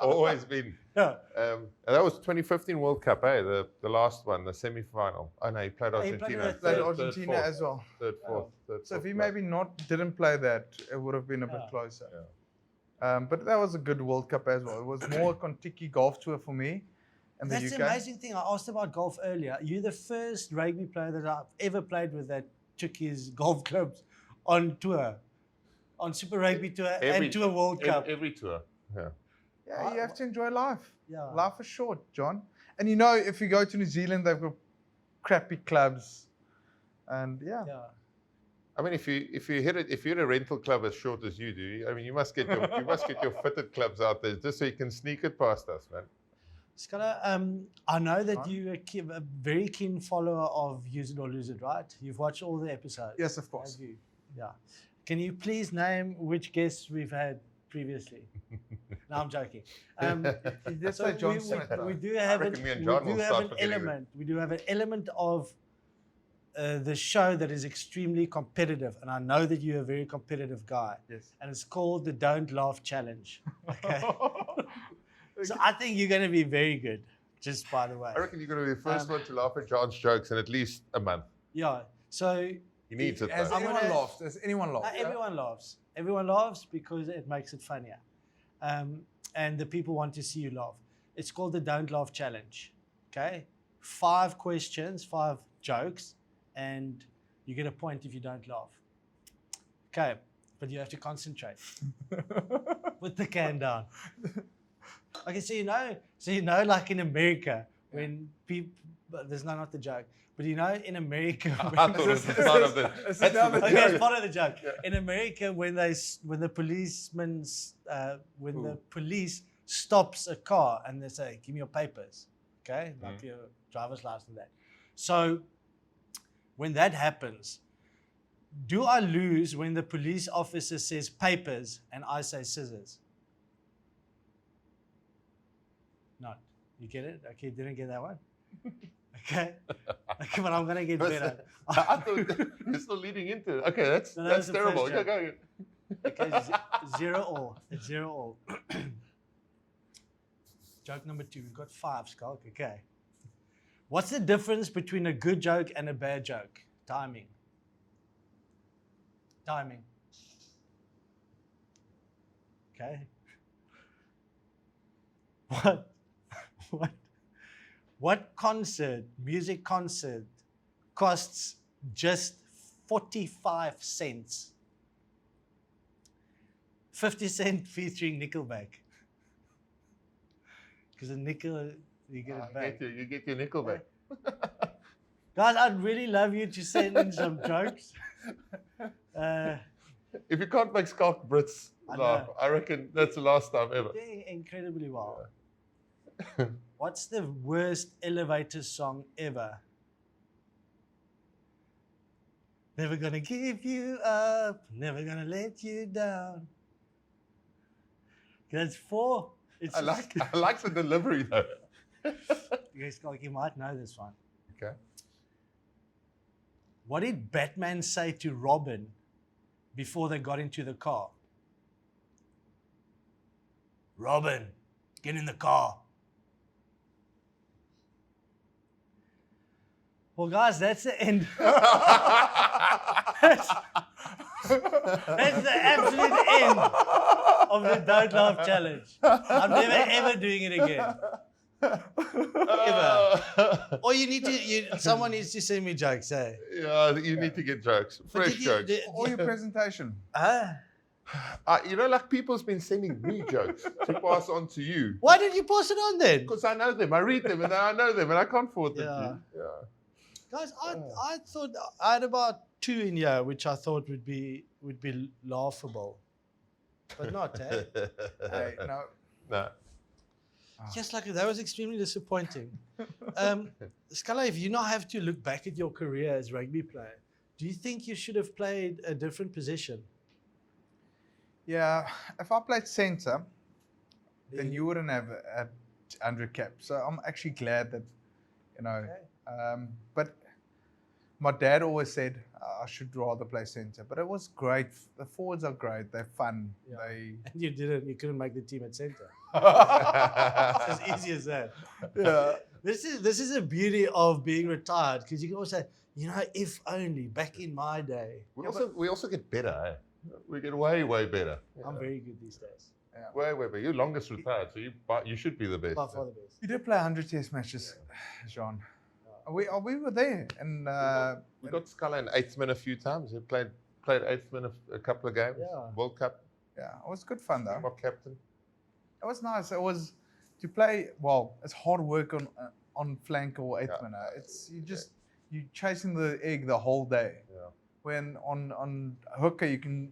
always been. Yeah. And that was 2015 World Cup, the last one, the semi-final. Oh no, he played Oh, he played Argentina. in the Played Third, Argentina fourth, as well. Third, fourth, Oh. third, So if fourth he place. maybe didn't play that, it would have been a bit Yeah. closer. Yeah. But that was a good World Cup as well. It was more a Contiki golf tour for me in the That's UK. the amazing thing. I asked about golf earlier. You're the first rugby player that I've ever played with that took his golf clubs on tour, on Super Rugby tour and to a World Cup. Every tour. Yeah. Yeah, you have to enjoy life. Yeah. Life is short, John. And you know, if you go to New Zealand, they've got crappy clubs, and Yeah. I mean, if you hit a rental club as short as you do, I mean, you must get your fitted clubs out there just so you can sneak it past us, man. Scalla, I know that you're a very keen follower of Use It or Lose It, right? You've watched all the episodes. yes, of course. Have you? Yeah. Can you please name which guests we've had previously? No, I'm joking. That's So why John Smith. we do have reckon me and John will start forgetting element. We do have an element of the show that is extremely competitive, and I know that you're a very competitive guy. Yes. And it's called the Don't Laugh Challenge. Okay. So I think you're going to be very good. Just by the way. I reckon you're going to be the first one to laugh at John's jokes in at least a month. Yeah. So He needs it, Has though. anyone gonna- laughed? Has anyone laughed? everyone laughs. Everyone laughs because it makes it funnier. And the people want to see you laugh. It's called the Don't Laugh Challenge. Okay? 5 questions, 5 jokes, and you get a point if you don't laugh. Okay, but you have to concentrate. Put the can down. Okay, so you know, like in America, when people, but there's not the joke, but you know, in America, I when, thought it was the start of the. This is that's now the- the okay, joke. it's part of the joke. In America, when the police stops a car and they say, "Give me your papers," okay, like your driver's license, and that. So when that happens, do I lose when the police officer says papers and I say scissors? No. You get it? Okay, you didn't get that one? Okay. Okay, but I'm going to get better. I thought you're still leading into it. Okay, that's No, that was that's the terrible. first Go, joke. go. Okay, 0-all. It's 0-all. Joke number 2. We've got 5, Schalk. Okay. What's the difference between a good joke and a bad joke? Timing. Timing. Okay. What music concert costs just 45 cents? 50 Cent featuring Nickelback. Because a nickel, you get it back. You get your nickel back. Guys, I'd really love you to send in some jokes. If you can't make Schalk Brits I laugh, know. I reckon that's the last time ever. Doing incredibly well. What's the worst elevator song ever? Never gonna give you up, never gonna let you down. That's 4. It's I like the delivery though. Yes, you might know this one. Okay. What did Batman say to Robin before they got into the car? Robin, get in the car. Well, guys, that's the end. That's the absolute end of the Don't Laugh Challenge. I'm never ever doing it again. Ever. Or someone needs to send me jokes, eh? Yeah, you need to get jokes, But fresh jokes. Or your presentation. You know, like people's been sending me jokes to pass on to you. Why did you pass it on then? Because I know them, I read them, and I know them, and I can't forward them to you. Guys, I thought I had about 2 in here, which I thought would be laughable, but not. Eh? Hey, no. No. Just like that was extremely disappointing. Scalla, if you now have to look back at your career as rugby player, do you think you should have played a different position? Yeah, if I played centre, then you wouldn't have a 100 cap. So I'm actually glad that, you know. Okay. But my dad always said I should rather play centre. But it was great. The forwards are great. They're fun. Yeah. They And you couldn't make the team at centre. It's as easy as that. yeah. This is the beauty of being retired, because you can also say, you know, if only back in my day. We also get better. Eh? We get way better. I'm very good these days. Way better. You're longest retired, so you should be the best. By far the best. You did play 100 test matches, Jean. We were there, and we got Scalla in 8th minute a few times. We played 8th minute a couple of games. Yeah. World Cup. yeah, it was good fun though. Springbok captain. It was nice. It was to play. Well, it's hard work on flank or 8th minute. It's you chasing the egg the whole day. Yeah. When on hooker you can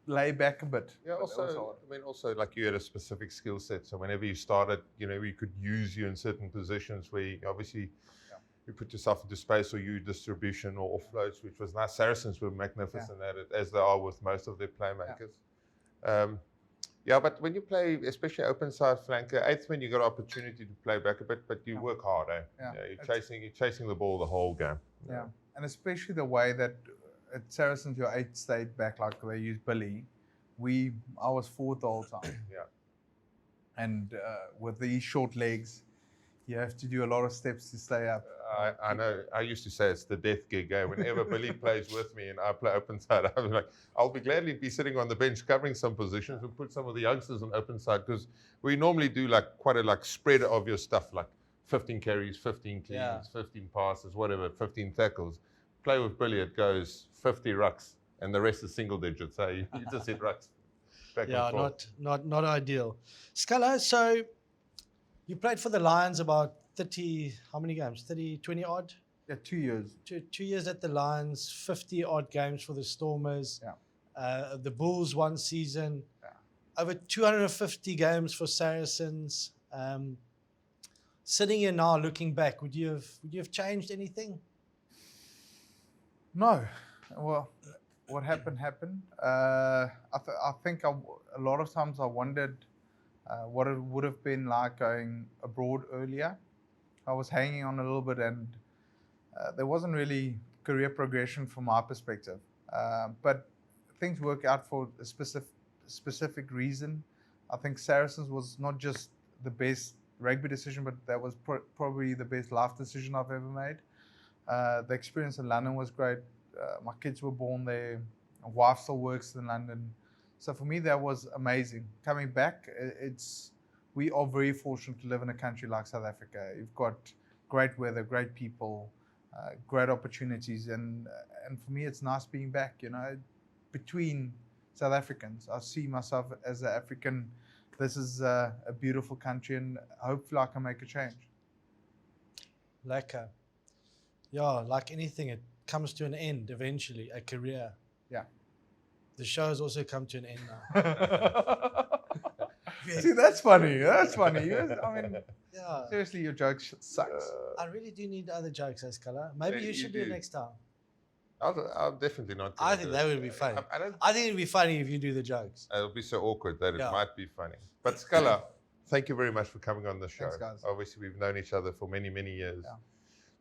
lay back a bit. Yeah. But it was hard. Also, like you had a specific skill set. So whenever you started, you know, we could use you in certain positions where you obviously. You put yourself into space or you distribution or offloads, which was nice. Saracens were magnificent at it, as they are with most of their playmakers. But when you play, especially open side flanker, 8th man, you got an opportunity to play back a bit, but you work hard, eh? Yeah. You're chasing the ball the whole game. Yeah, and especially the way that at Saracens your 8 stayed back, like they used Billy. I was forward the whole time. Yeah. And with these short legs, you have to do a lot of steps to stay up. I know. I used to say it's the death gig. Eh? Whenever Billy plays with me and I play open side, I'm like, I'll gladly be sitting on the bench covering some positions and put some of the youngsters on open side, because we normally do like quite a spread of your stuff, like 15 carries, 15 cleans, 15 passes, whatever, 15 tackles. Play with Billy, it goes 50 rucks, and the rest is single digits. So you just hit rucks. Back and forth. not ideal. Scalla, so you played for the Lions about 30, how many games? 30, 20 odd? Yeah, 2 years. 2 years at the Lions, 50 odd games for the Stormers. Yeah. The Bulls one season. Yeah. Over 250 games for Saracens. Sitting here now, looking back, would you have changed anything? No. Well, what happened. I think a lot of times I wondered what it would have been like going abroad earlier. I was hanging on a little bit, and there wasn't really career progression from my perspective. But things work out for a specific reason. I think Saracens was not just the best rugby decision, but that was probably the best life decision I've ever made. The experience in London was great. My kids were born there. My wife still works in London. So for me, that was amazing. Coming back, we are very fortunate to live in a country like South Africa. You've got great weather, great people, great opportunities, and for me, it's nice being back. You know, between South Africans, I see myself as an African. This is a beautiful country, and hopefully, I can make a change. Lekker. Yeah, like anything, it comes to an end eventually, a career. Yeah. The show has also come to an end now. See, that's funny. That's funny. I mean, Yeah. seriously, your joke sucks. I really do need other jokes, Scalla. Maybe Yeah, you you should do it do. next time. I'll definitely not. I think that would be funny. I don't. I think it'd be funny if you do the jokes. It'll be so awkward that Yeah. it might be funny. But Scalla, thank you very much for coming on the show. Thanks, guys. Obviously, we've known each other for many, many years. Yeah.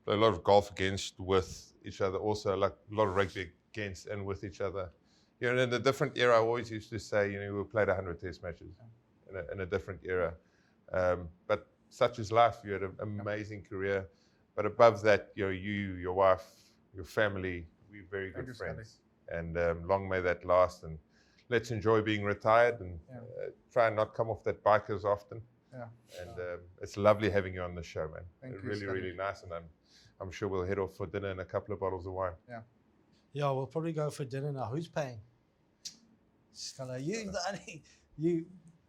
Played a lot of golf against, with each other. Also, like a lot of rugby against and with each other. You know, in a different era, I always used to say, you know, we played 100 test matches in a different era. But such is life. You had an amazing career. But above that, you know, you, your wife, your family, we're very Thank good you, Scally. friends. And long may that last. And let's enjoy being retired and try and not come off that bike as often. Yeah. And it's lovely having you on the show, man. Thank you, Really, Scally. really nice. And I'm sure we'll head off for dinner and a couple of bottles of wine. Yeah, we'll probably go for dinner now. Who's paying? Scalla, you.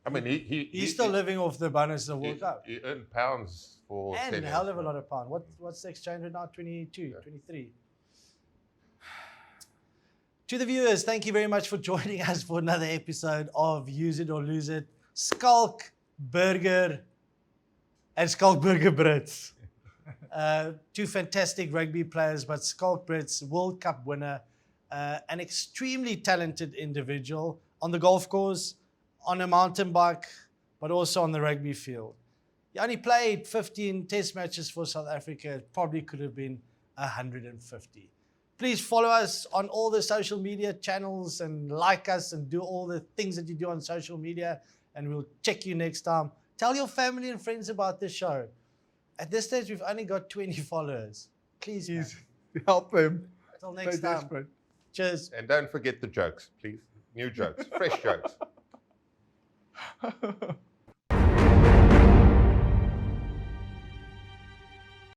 I mean, He's still living off the bonus of the World Cup. He earned pounds for And 10 a hell years. of a lot of pound. What's the exchange rate now? 22, 23. To the viewers, thank you very much for joining us for another episode of Use It or Lose It. Schalk Burger and Schalk Brits. Two fantastic rugby players, but Schalk Brits, World Cup winner, an extremely talented individual on the golf course, on a mountain bike, but but also on the rugby field. He only played 15 test matches for South Africa. It probably could have been 150. Please follow us on all the social media channels and like us and do all the things that you do on social media. And we'll check you next time. Tell your family and friends about this show. At this stage, we've only got 20 followers. Please, man. Help them. Till next They're time. desperate. Cheers. And don't forget the jokes, please. New jokes, fresh jokes.